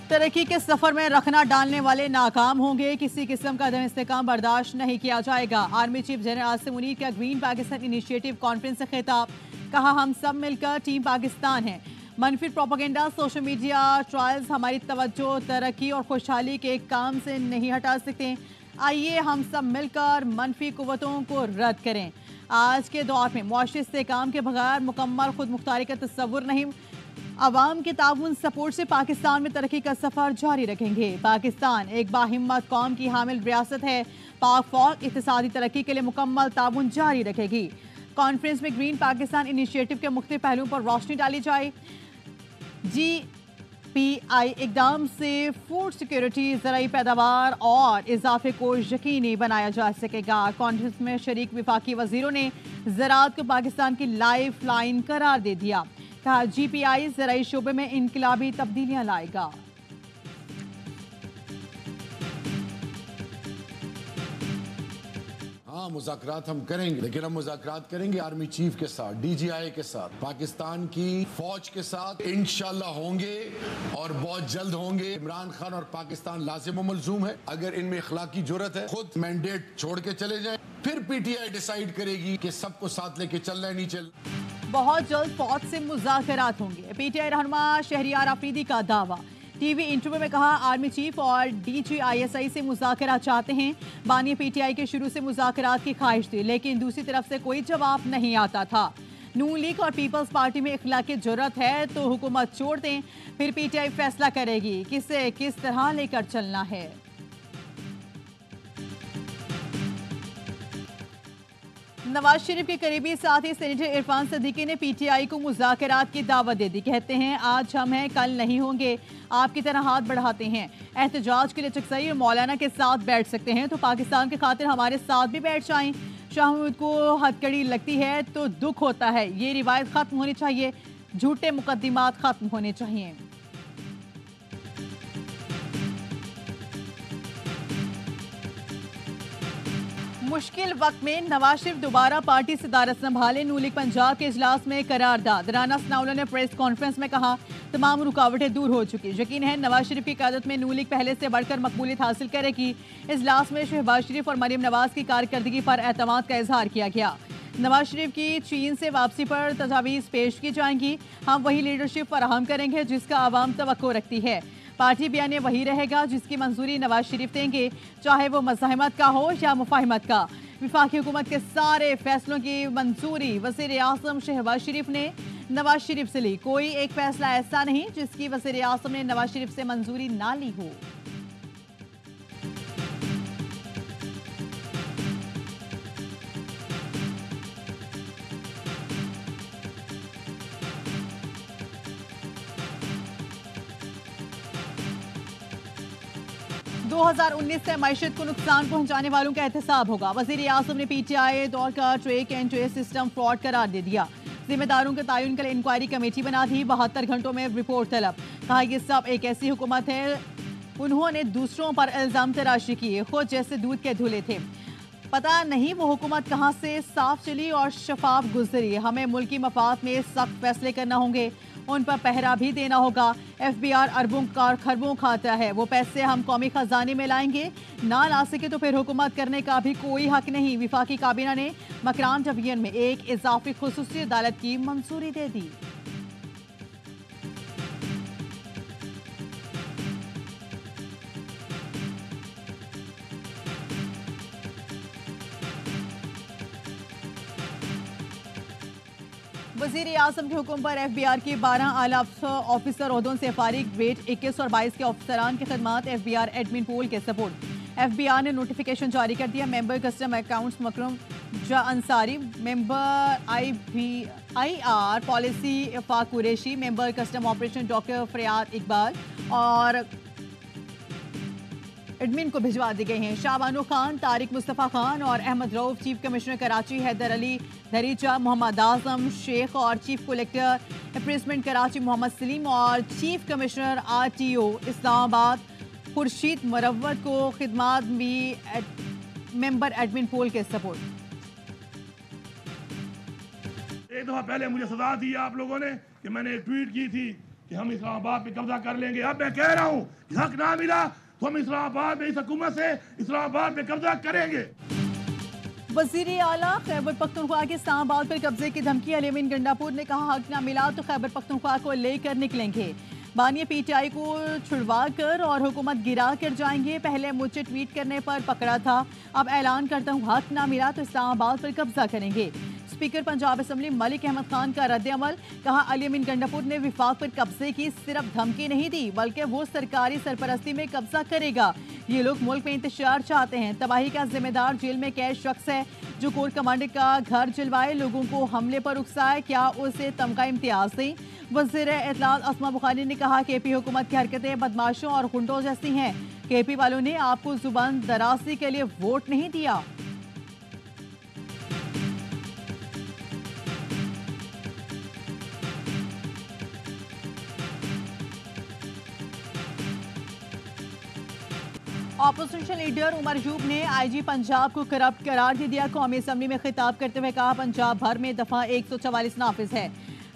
तरक्की के सफर में रखना डालने वाले नाकाम होंगे। किसी किस्म का अदम इस्तेकाम बर्दाश्त नहीं किया जाएगा। Army chief general Asim Munir का ग्रीन पाकिस्तान इनिशिएटिव कॉन्फ्रेंस से खिताब। कहा, हम सब मिलकर टीम पाकिस्तान है। मनफी प्रोपेगेंडा, सोशल मीडिया ट्रायल्स हमारी तवज्जो तरक्की और खुशहाली के काम से नहीं हटा सकते। आइए हम सब मिलकर मनफी कुव्वतों को रद्द करें। आज के दौर में मुआशी इस्तेकाम के बगैर मुकम्मल खुद मुख्तारी का तस्वुर नहीं। अवाम के ताउन सपोर्ट से पाकिस्तान में तरक्की का सफर जारी रखेंगे। पाकिस्तान एक बाहिम्मत कौम की हामिल रियासत है। पाक फौज इक़्तिसादी तरक्की के लिए मुकम्मल ताउन जारी रखेगी। कॉन्फ्रेंस में ग्रीन पाकिस्तान इनिशिएटिव के मुख्तलिफ पहलुओं पर रोशनी डाली जाए। GPI इकदाम से फूड सिक्योरिटी, ज़राई पैदावार और इजाफे को यकीनी बनाया जा सकेगा। कॉन्फ्रेंस में शरीक विफाकी वजीरों ने ज़राअत को पाकिस्तान की लाइफ लाइन करार दे दिया। कहा, GPI ज़राई शोबे में इनकलाबी तब्दीलियां लाएगा। हाँ, मुज़ाकरात हम करेंगे, लेकिन हम मुज़ाकरात करेंगे आर्मी चीफ के साथ, DGI के साथ, पाकिस्तान की फौज के साथ इंशाल्लाह होंगे और बहुत जल्द होंगे। इमरान खान और पाकिस्तान लाजिम व मलजूम है। अगर इनमें इखलाकी जुर्रत है, खुद मैंडेट छोड़ के चले जाएं, फिर PTI डिसाइड करेगी कि सबको साथ लेके चलना है, नहीं चल। बहुत जल्द फौज से मुज़ाकरात होंगे। PTI रहनुमा शहरियार अफरीदी का दावा। टीवी इंटरव्यू में कहा, आर्मी चीफ और DGISI से मुज़ाकरात चाहते हैं। बानी PTI के शुरू से मुज़ाकरात की ख्वाहिश थी, लेकिन दूसरी तरफ से कोई जवाब नहीं आता था। नून लीग और पीपल्स पार्टी में इखलाकी जरूरत है तो हुकूमत छोड़ दें, फिर PTI फैसला करेगी किसे किस तरह लेकर चलना है। नवाज शरीफ के करीबी साथी सेनेटर इरफान सदीकी ने PTI को मुज़ाकरात की दावत दे दी। कहते हैं, आज हम हैं, कल नहीं होंगे। आपकी तरह हाथ बढ़ाते हैं। एहतजाज के लिए चकसई और मौलाना के साथ बैठ सकते हैं तो पाकिस्तान के खातिर हमारे साथ भी बैठ जाएं। शाह महमूद को हथकड़ी लगती है तो दुख होता है। ये रिवायत खत्म होनी चाहिए। झूठे मुकद्दिमात खत्म होने चाहिए। मुश्किल वक्त में नवाज शरीफ दोबारा पार्टी सदारत संभाले। नून लीग पंजाब के इजलास में करारदाद। राना सनाउल्लाह ने प्रेस कॉन्फ्रेंस में कहा, तमाम रुकावटें दूर हो चुकी। यकीन है नवाज शरीफ की क़यादत में नून लीग पहले से बढ़कर मकबूलियत हासिल करेगी। इजलास में शहबाज शरीफ और मरीम नवाज की कारकर्दगी पर एतमाद का इजहार किया गया। नवाज शरीफ की चीन से वापसी पर तजावीज़ पेश की जाएंगी। हम वही लीडरशिप फराहम करेंगे जिसका आवाम तवक्को रखती है। पार्टी बयान वही रहेगा जिसकी मंजूरी नवाज शरीफ देंगे, चाहे वो मज़ाहमत का हो या मुफाहमत का। विफाकी हुकूमत के सारे फैसलों की मंजूरी वज़ीर आज़म शहबाज शरीफ ने नवाज शरीफ से ली। कोई एक फैसला ऐसा नहीं जिसकी वज़ीर आज़म ने नवाज शरीफ से मंजूरी ना ली हो। दो 2019 से मैशत को नुकसान पहुंचाने वालों का एहतसाब होगा। वज़ीर आज़म ने PTI दौर का track and trace system fraud करार दे दिया। जिम्मेदारों के तयन के लिए इंक्वायरी कमेटी बना दी। 72 घंटों में रिपोर्ट तलब। कहा, यह सब एक ऐसी हुकूमत है, उन्होंने दूसरों पर इल्जाम तराशी किए, खुद जैसे दूध के धुले थे। पता नहीं वो हुकूमत कहाँ से साफ चली और शफाफ गुजरी। हमें मुल्की मफाद में सख्त फैसले करना होंगे, उन पर पहरा भी देना होगा। FBR अरबों का खरबों खाता है, वो पैसे हम कौमी खजाने में लाएंगे। ना ला सके तो फिर हुकूमत करने का भी कोई हक नहीं। विफाकी काबीना ने मकरान डिवीजन में एक इजाफी खुसूसी अदालत की मंजूरी दे दी। वज़ीर आज़म के हुक्म पर FBR की 12 आला ऑफिसर ओहदों से फारिग। ग्रेड 21 और 22 के ऑफिसरान की खदमात FBR एडमिन पूल के सपोर्ट। FBR ने नोटिफिकेशन जारी कर दिया। Member custom accounts Mukarram Jah Ansari, member IR policy Ifaq Qureshi, member custom operation doctor Faryad Iqbal और एडमिन को भिजवा दी गई हैं। शाहबानो खान, तारिक मुस्तफ़ा खान और अहमद रऊफ। चीफ कमिश्नर कराची हैदर अली धरीचा, मोहम्मद आजम शेख और chief collector appraisement Karachi Muhammad Saleem और chief commissioner RTO Islamabad Khurshid Marwat को खिदमात भी मेंबर एडमिन पोल के सपोर्ट। एक दफा पहले मुझे सजा दी आप लोगों ने कि मैंने ट्वीट की थी कि हम इस्लामाबाद पे कब्जा कर लेंगे। अब मैं कह रहा हूं कि हक ना मिला तो हम इस्लामाबाद में, इस हुकूमत से इस्लामाबाद पे कब्जा करेंगे। वजीर आला खैबर पख्तूनख्वा के इस्लामाबाद पर कब्जे की धमकी। अली अमीन गंडापुर ने कहा हक ना मिला तो खैबर पख्तूनख्वा को लेकर निकलेंगे। बानिया पीटीआई को छुड़वा कर और हुकूमत गिरा कर जाएंगे। पहले मुझे ट्वीट करने पर पकड़ा था, अब ऐलान करता हूँ हक ना मिला तो इस्लामाबाद पर कब्जा करेंगे। स्पीकर पंजाब असम्बली मलिक अहमद खान का रद्द अमल। कहा अली अमीन गंडापुर ने विफाक पर कब्जे की सिर्फ धमकी नहीं दी बल्कि वो सरकारी सरपरस्ती में कब्जा करेगा। ये लोग मुल्क में इंतशार चाहते हैं। तबाही का जिम्मेदार जेल में कैद शख्स है जो कोर कमांडर का घर जलवाए, लोगों को हमले पर उकसाए, क्या उसे तमगा इम्तियाज दी? वज़ीर इत्तलात अस्मा बुखारी ने कहा केपी हुकूमत की हरकतें बदमाशों और गुंडों जैसी हैं। केपी वालों ने आपको जुबान दराजी के लिए वोट नहीं दिया। ऑपोजिशन लीडर उमर यूब ने आईजी पंजाब को करप्ट करार दे दिया। कौमी असम्बली में खिताब करते हुए कहा पंजाब भर में दफा 144 नाफिज है,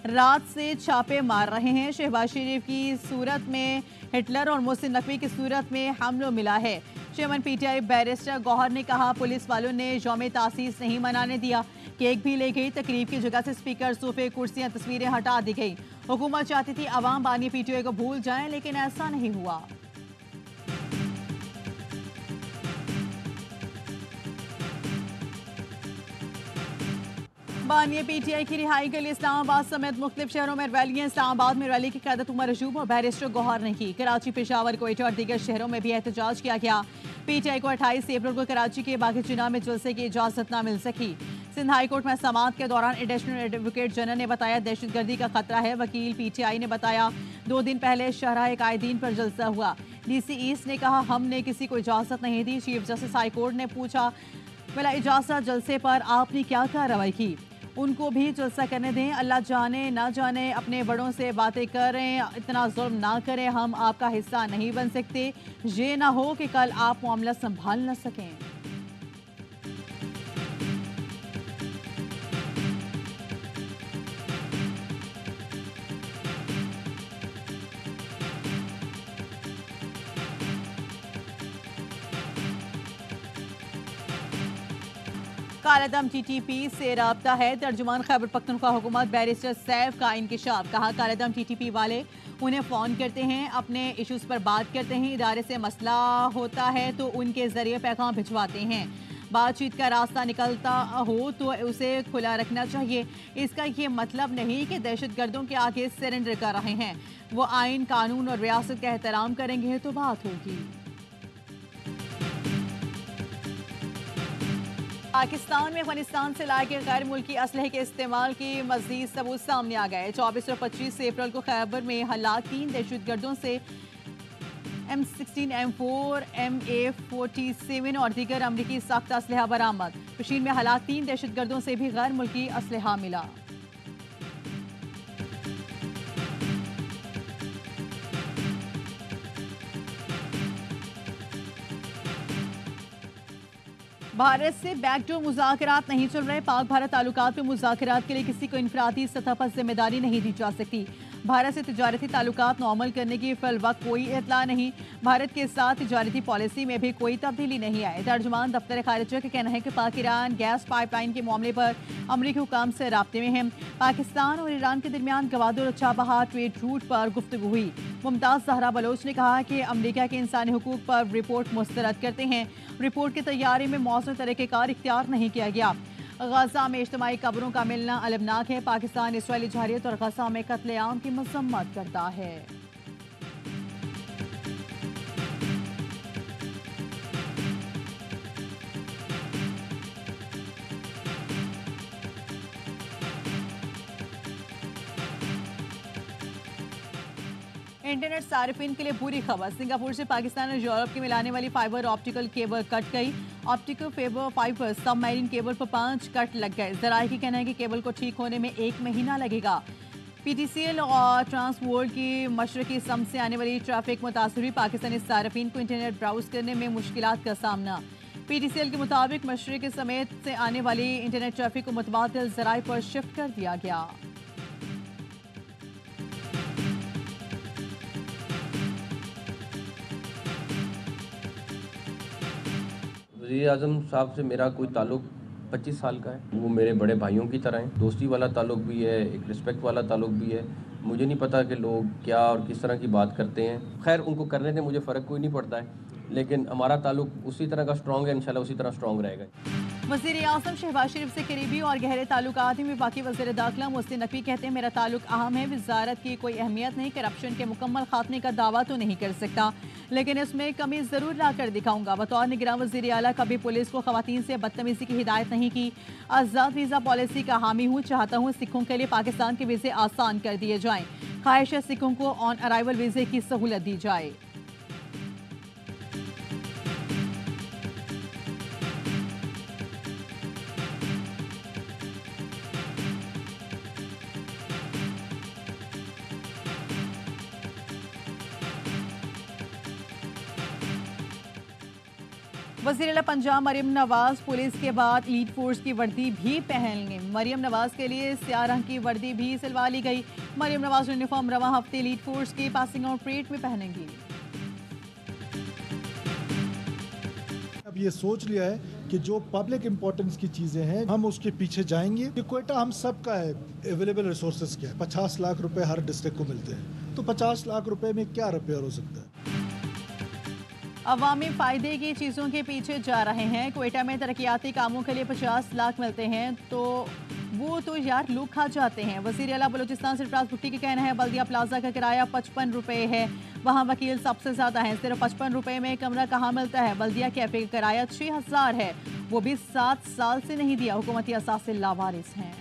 रात से छापे मार रहे हैं। शहबाज शरीफ की सूरत में हिटलर और मोहसिन नकवी की सूरत में हमलों मिला है। चेयरमैन पीटीआई बैरिस्टर गौहर ने कहा पुलिस वालों ने यौम तासीस नहीं मनाने दिया, केक भी ले गई। तकरीब की जगह से स्पीकर, सोफे, कुर्सियां, तस्वीरें हटा दी गई। हुकूमत चाहती थी अवाम बानिया पीटीआई को भूल जाएं, लेकिन ऐसा नहीं हुआ। बानिया पीटीआई की रिहाई के लिए इस्लामाबाद समेत मुख्तलिफ शहरों में रैलियां। इस्लामाबाद में रैली की क़यादत उमर अयूब और बैरिस्टर गौहर ने की। कराची, पेशावर, कोयटा और दीगर शहरों में भी एहतजाज किया गया। पीटीआई को 28 अप्रैल को कराची के बागी चुनाव में जुलसे की इजाजत न मिल सकी। सिंध हाई कोर्ट में समाअत के दौरान एडिशनल एडवोकेट जनरल ने बताया दहशतगर्दी का खतरा है। वकील पीटीआई ने बताया 2 दिन पहले शहराए कायदीन पर जलसा हुआ। डीसी ईस्ट ने कहा हमने किसी को इजाजत नहीं दी। चीफ जस्टिस हाई कोर्ट ने पूछा बिला इजाजत जलसे पर आपने क्या कार्रवाई की? उनको भी जलसा करने दें। अल्लाह जाने ना जाने अपने बड़ों से बातें करें, इतना जुल्म ना करें, हम आपका हिस्सा नहीं बन सकते। ये ना हो कि कल आप मामला संभाल न सकें। कालादम टीटीपी से राब्ता है। तर्जुमान खैबर पख्तूनख्वा हुकूमत बैरिस्टर सैफ का इंकशाफ। कहा कालादम टीटीपी वाले उन्हें फ़ोन करते हैं, अपने इश्यूज़ पर बात करते हैं, इदारे से मसला होता है तो उनके ज़रिए पैगाम भिजवाते हैं। बातचीत का रास्ता निकलता हो तो उसे खुला रखना चाहिए। इसका ये मतलब नहीं कि दहशतगर्दों के आगे सरेंडर कर रहे हैं। वो आइन, कानून और रियासत का एहतराम करेंगे तो बात होगी। पाकिस्तान में अफगानिस्तान से लाए गए गैर मुल्की असलहे के इस्तेमाल की मज़ीद सबूत सामने आ गए। 24 और 25 अप्रैल को खैबर में हलाक 3 दहशतगर्दों से M16, M4, MA-47 और दीगर अमरीकी साख्ता असलहा बरामद। कश्मीर में हलाक 3 दहशतगर्दों से भी गैर मुल्की असलहा मिला। भारत से बैकडोर मुज़ाकरात नहीं चल रहे। पाक भारत ताल्लुकात में मुज़ाकरात के लिए किसी को इनफरादी सतह पर जिम्मेदारी नहीं दी जा सकती। भारत से तिजारती ताल्लुकात नॉर्मल करने की फिल वक्त कोई इतला नहीं। भारत के साथ तिजारती पॉलिसी में भी कोई तब्दीली नहीं आई। तर्जुमान दफ्तर खारिजा का कहना है कि पाक ईरान गैस पाइपलाइन के मामले पर अमरीकी हुकाम से राब्ते में हैं। पाकिस्तान और ईरान के दरमियान गवादर और चाबहार ट्रेड रूट पर गुफ्तगू हुई। मुमताज़ ज़हरा बलोच ने कहा कि अमरीका के इंसानी हुकूक पर रिपोर्ट मुस्तरद करते हैं। रिपोर्ट की तैयारी में मौसम तरीक़ेकार इख्तियार नहीं किया गया। गजा में इज्तिमाई कब्रों का मिलना अलमनाक है। पाकिस्तान इसराइली जहारियत और गजा में कत्लेआम की मजम्मत करता है। इंटरनेट सार्फिन के लिए बुरी खबर। सिंगापुर से पाकिस्तान और यूरोप की मिलाने वाली फाइबर ऑप्टिकल केबल कट गई। ऑप्टिकल फाइबर सबमरीन केबल पर 5 कट लग गए। जराये की कहना है कि केबल को ठीक होने में 1 महीना लगेगा। PTCL और ट्रांसवर्ल्ड की मशरकी सम से आने वाली ट्रैफिक मुतासर हुई। पाकिस्तानी सार्फिन को इंटरनेट ब्राउज करने में मुश्किलात का सामना। PTCL के मुताबिक मशरक समेत से आने वाली इंटरनेट ट्रैफिक को मुतबादिल जराये पर शिफ्ट कर दिया गया। वज़ीर आज़म साहब से मेरा कोई ताल्लुक़ 25 साल का है। वो मेरे बड़े भाइयों की तरह हैं। दोस्ती वाला ताल्लुक़ भी है, एक रिस्पेक्ट वाला ताल्लुक़ भी है। मुझे नहीं पता कि लोग क्या और किस तरह की बात करते हैं। खैर उनको करने से मुझे फ़र्क कोई नहीं पड़ता है, लेकिन हमारा ताल्लुक़ उसी तरह का स्ट्रॉन्ग है, इंशाल्लाह उसी तरह स्ट्रॉन्ग रहेगा। वज़ीर आज़म शहबाज शरीफ से करीबी और गहरे ताल्लुकात हैं। वफाकी वज़ीर दाखिला मोहसिन नकवी कहते हैं, मेरा ताल्लुक अहम है, वज़ारत की कोई अहमियत नहीं। करप्शन के मुकम्मल खात्मे का दावा तो नहीं कर सकता, लेकिन इसमें कमी ज़रूर ला कर दिखाऊंगा। बतौर निगरान वज़ीर आला कभी पुलिस को ख़वातीन से बदतमीज़ी की हिदायत नहीं की। आज़ाद वीज़ा पॉलिसी का हामी हूँ, चाहता हूँ सिखों के लिए पाकिस्तान के वीज़े आसान कर दिए जाएँ। ख्वाहिश है सिखों को ऑन अराइवल वीज़े की सहूलत दी जाए। वज़ीर आला पंजाब मरियम नवाज पुलिस के बाद एलीट फोर्स की वर्दी भी पहनेंगे। मरियम नवाज के लिए स्याह रंग की वर्दी भी सिलवा ली गई। मरियम नवाज यूनिफॉर्म रवा हफ्ते एलीट फोर्स की पासिंग आउट परेड में पहनेंगी। अब ये सोच लिया है कि जो पब्लिक इंपॉर्टेंस की चीजें हैं हम उसके पीछे जाएंगे। ये क्वेटा हम सब का है, अवेलेबल रिसोर्सेज क्या है। 50 लाख रुपए हर डिस्ट्रिक्ट को मिलते हैं, तो 50 लाख रुपए में क्या रिपेयर हो सकता है। अवामी फ़ायदे की चीज़ों के पीछे जा रहे हैं। क्वेटा में तरक्याती कामों के लिए 50 लाख मिलते हैं, तो वो तो यार लोग खा जाते हैं। वज़ीर आला बलूचिस्तान सरफराज भुट्टी का कहना है, बल्दिया प्लाजा का किराया 55 रुपये है, वहाँ वकील सबसे ज़्यादा हैं। सिर्फ 55 रुपये में कमरा कहाँ मिलता है। बल्दिया कैफे का किराया 6000 है, वो भी 7 साल से नहीं दिया। हुकूमती असास से लावारिस हैं।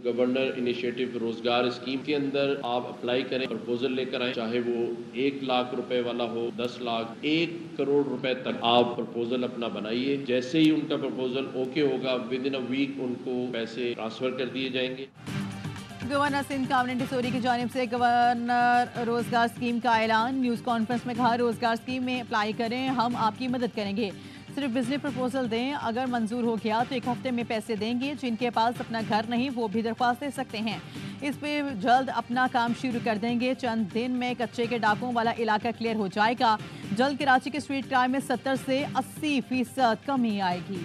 गवर्नर इनिशिएटिव रोजगार स्कीम के अंदर आप अप्लाई करें, प्रपोजल लेकर आए, चाहे वो 1 लाख रुपए वाला हो, 10 लाख, 1 करोड़ रुपए तक आप प्रपोजल अपना बनाइए। जैसे ही उनका प्रपोजल ओके होगा, विद इन अ वीक उनको पैसे ट्रांसफर कर दिए जाएंगे। गवर्नर सिंध कामरान डिसोरी की जानिब से गवर्नर रोजगार स्कीम का ऐलान। न्यूज़ कॉन्फ्रेंस में कहा, रोजगार स्कीम में अप्लाई करें, हम आपकी मदद करेंगे। सिर्फ बिजनेस प्रपोजल दें, अगर मंजूर हो गया तो 1 हफ्ते में पैसे देंगे। जिनके पास अपना घर नहीं वो भी दरख्वास्त दे सकते हैं। इस पे जल्द अपना काम शुरू कर देंगे। चंद दिन में कच्चे के डाकों वाला इलाका क्लियर हो जाएगा। जल्द कराची के स्ट्रीट क्राइम में 70 से 80% कमी आएगी।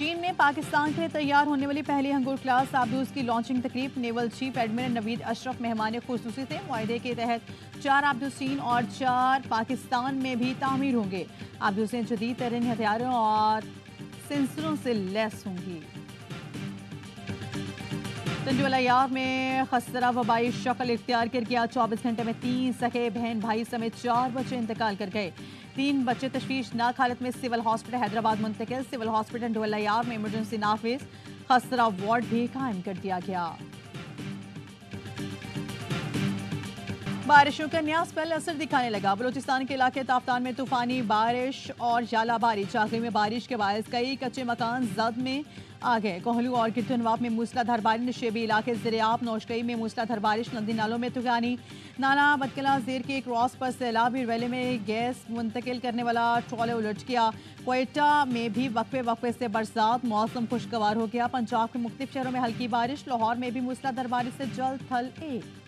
चीन में पाकिस्तान के लिए तैयार होने वाली पहली हंगुर क्लास आबदूस की लॉन्चिंग तकरीब। Naval chief admiral Naveed Ashraf मेहमान खुसूसी थे। मुआहदे के तहत 4 आबदूस चीन और 4 पाकिस्तान में भी तामीर होंगे। आबदूसें जदीद तरीन हथियारों और सेंसरों से लैस होंगी। तंजुअलायार में खसरा वबाई शक्ल इख्तियार कर गया। 24 घंटे में 3 सगे बहन भाई समेत 4 बच्चे इंतकाल कर गए। 3 बच्चे तशवीशनाक हालत में सिविल हॉस्पिटल हैदराबाद मुंतकिल। सिविल हॉस्पिटल डुअलायार में इमरजेंसी नाफिज खसरा वार्ड भी कायम कर दिया गया। बारिशों का नया स्पेल असर दिखाने लगा। बलूचिस्तान के इलाके ताफ्तान में तूफानी बारिश और जालाबारी। चाकरी में बारिश के बायस कई कच्चे मकान जद में आ गए। कोहलू और गिरधनवाब में मूसलाधार बारिश। नशेबी इलाके ज़रियाब नौशकई में मूसलाधार बारिश। नदी नालों में तूफानी। नाला बदकला जेर के क्रॉस पर सैलाब। रैली में गैस मुंतकिल करने वाला ट्रॉले उलट गया। क्वेटा में भी वक्फे से बरसात। मौसम खुशगवार हो गया। पंजाब के मुख्तलिफ शहरों में हल्की बारिश। लाहौर में भी मूसलाधार बारिश से जल्द थल एक।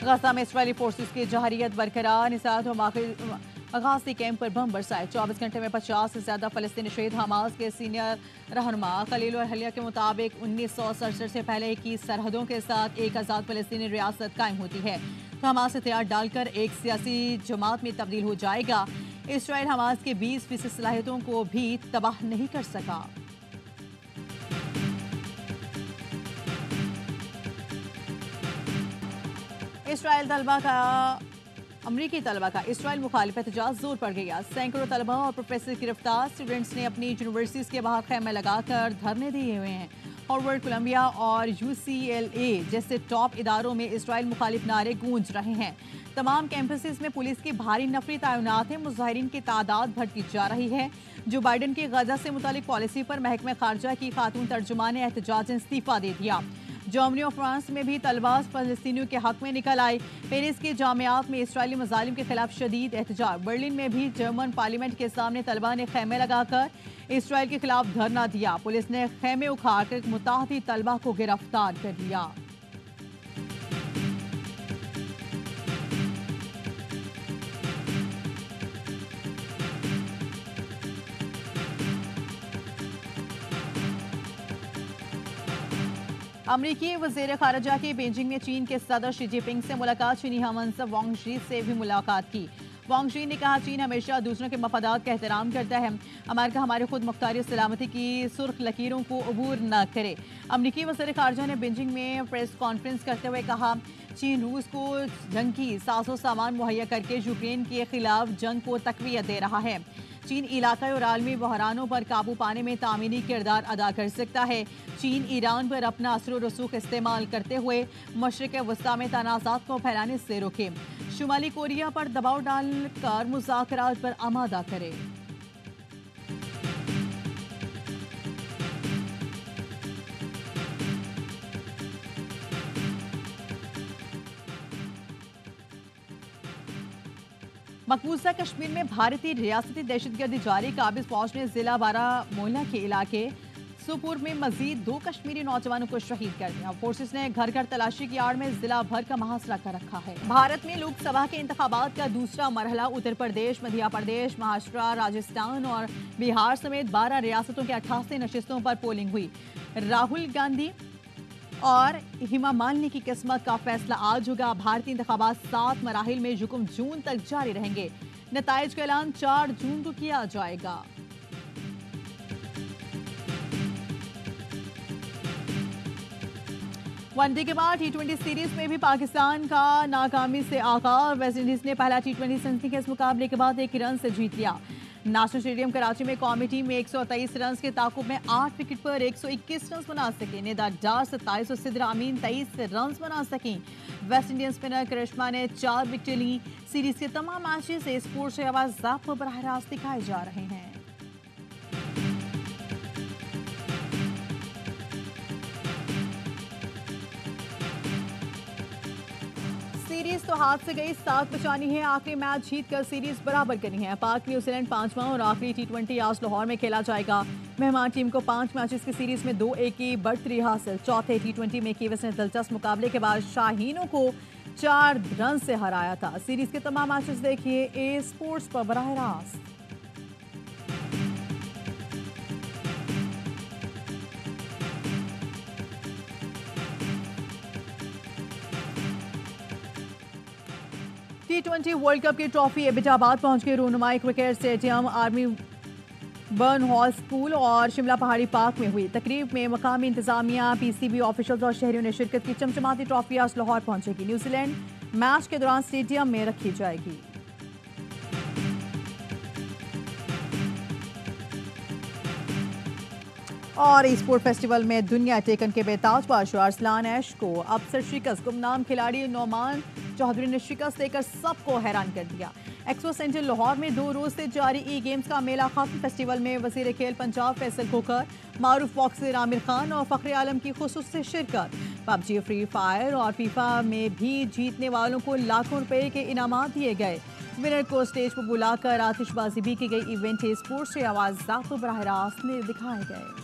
गजा में इसराइली फोर्सेस की जहरियत बरकरार। निसात गजाती कैंप पर बम बरसाए। 24 घंटे में 50 से ज्यादा फलस्तीनी शहीद। हमास के सीनियर रहनुमा खलील अहलिया के मुताबिक 1967 से पहले की सरहदों के साथ एक आज़ाद फलस्तीनी रियासत कायम होती है तो हमास हथियार डालकर एक सियासी जमात में तब्दील हो जाएगा। इसराइल हमास के 20% सलाहियतों को भी तबाह नहीं कर सका। इसराइल तलबा का अमरीकी तलबा का इसराइल मुखालिफ एहतजाज जोर पड़ गया। सैकड़ों तलबा और प्रोफेसर गिरफ्तार। स्टूडेंट्स ने अपनी यूनिवर्सिटीज़ के बाहर खैमे लगाकर धरने दिए हुए हैं। हार्वर्ड, कोलंबिया और UCLA जैसे टॉप इदारों में इसराइल मुखालिफ नारे गूंज रहे हैं। तमाम कैंपसेस में पुलिस की भारी नफरी तैनात है। मुजाहिरीन की तादाद बढ़ती जा रही है। जो बाइडन की गजा से मुतालिक पॉलिसी पर महकमे खारजा की खातून तर्जुमान ने एहतजाज इस्तीफा दे दिया। जर्मनी और फ्रांस में भी तलबा फलस्तीनियों के हक में निकल आए। पेरिस की जामियात में इसराइली मजालिम के खिलाफ शदीद एहतजाज। बर्लिन में भी जर्मन पार्लियामेंट के सामने तलबा ने खेमे लगाकर इसराइल के खिलाफ धरना दिया। पुलिस ने खेमे उखाड़कर मुताहदी तलबा को गिरफ्तार कर लिया। अमरीकी वज़ीर ख़ारिजा की बीजिंग में चीन के सदर शी जिनपिंग से मुलाकात। चीनी हमसफ़र वांग शी से भी मुलाकात की। वांग शी ने कहा, चीन हमेशा दूसरों के मफादात का एहतराम करता है। अमेरिका हमारे खुद मुख्तारी सलामती की सुर्ख लकीरों को अबूर न करे। अमरीकी वज़ीर ख़ारिजा ने बीजिंग में प्रेस कॉन्फ्रेंस करते हुए कहा, चीन रूस को जंगी साजो सामान मुहैया करके यूक्रेन के खिलाफ जंग को तक़वियत दे रहा है। चीन इलाक़ाई और आलमी बहरानों पर काबू पाने में तामीनी किरदार अदा कर सकता है। चीन ईरान पर अपना असर रसूख इस्तेमाल करते हुए मशरिक़ वस्ता में तनाज़ात को फैलाने से रोके। शुमाली कोरिया पर दबाव डालकर मुज़ाकरात पर आमादा करे। मकबूजा कश्मीर में भारतीय रियासती दहशतगर्दी जारी। काबिज फौज ने जिला बारामूला के इलाके सुपुर में मजीद 2 कश्मीरी नौजवानों को शहीद कर दिया। फोर्सेस ने घर घर तलाशी की आड़ में जिला भर का मुहासरा कर रखा है। भारत में लोकसभा के इंतखाबात का दूसरा मरहला उत्तर प्रदेश, मध्य प्रदेश, महाराष्ट्र, राजस्थान और बिहार समेत 12 रियासतों के 88 नशिस्तों पर पोलिंग हुई। राहुल गांधी और हेमा मालिनी की किस्मत का फैसला आज होगा। भारतीय इंतखाबात 7 मराहिल में हुक्म जून तक जारी रहेंगे। नताइज का ऐलान 4 जून को किया जाएगा। वनडे के बाद T20 सीरीज में भी पाकिस्तान का नाकामी से आगाज। वेस्टइंडीज ने पहला T20 सनसनीखेज मुकाबले के बाद 1 रन से जीत लिया। नेशनल स्टेडियम कराची में कौमी टीम में 123 रन के ताकुब में 8 विकेट पर 121 रन बना सके। निदा डार 27 और सिद्रा अमीन 23 रन बना सकी। वेस्ट इंडियन स्पिनर करिश्मा ने 4 विकेट ली। सीरीज के तमाम मैचेस स्पोर्ट्स से आवाज आपको बराह रास्त दिखाए जा रहे हैं। सीरीज तो हाथ से गई, 7 बचानी है। आखिरी मैच जीतकर सीरीज बराबर करनी है। पाक न्यूजीलैंड 5वां और आखिरी T20 आज लाहौर में खेला जाएगा। मेहमान टीम को 5 मैचेस की सीरीज में 2-1 की बढ़तरी हासिल। चौथे T20 में कीवीज ने दिलचस्प मुकाबले के बाद शाहीनों को 4 रन से हराया था। सीरीज के तमाम मैचेस देखिए ए स्पोर्ट्स पर बराह रास्त। T20 वर्ल्ड कप की ट्रॉफी एबटाबाद पहुंच गई। रूनुमाई cricket stadium, army burn hall school और शिमला पहाड़ी पार्क में हुई तकरीब में मकामी इंतजामिया, PCB ऑफिशियल्स और शहरियों ने शिरकत की। चमचमाती ट्रॉफी आज लाहौर पहुंचेगी। न्यूजीलैंड मैच के दौरान स्टेडियम में रखी जाएगी। और स्पोर्ट फेस्टिवल में दुनिया टेकन के बेताज बादशाह अरसलान ऐश को अफसर शिकस्त। गुमनाम खिलाड़ी नौमान चौधरी ने शिकस्त देकर सबको हैरान कर दिया। एक्सपो सेंटर लाहौर में 2 रोज से जारी गेम्स का मेला खत्म। फेस्टिवल में वजीर खेल पंजाब फैसल खोकर, मारूफ बॉक्सर आमिर खान और फखरे आलम की खुसूसी शिरकत। पबजी, फ्री फायर और फीफा में भी जीतने वालों को लाखों रुपए के इनामात दिए गए। विनर को स्टेज पर बुलाकर आतिशबाजी भी की गई। इवेंट स्पोर्ट्स से आवाज बराह रास्त दिखाए गए।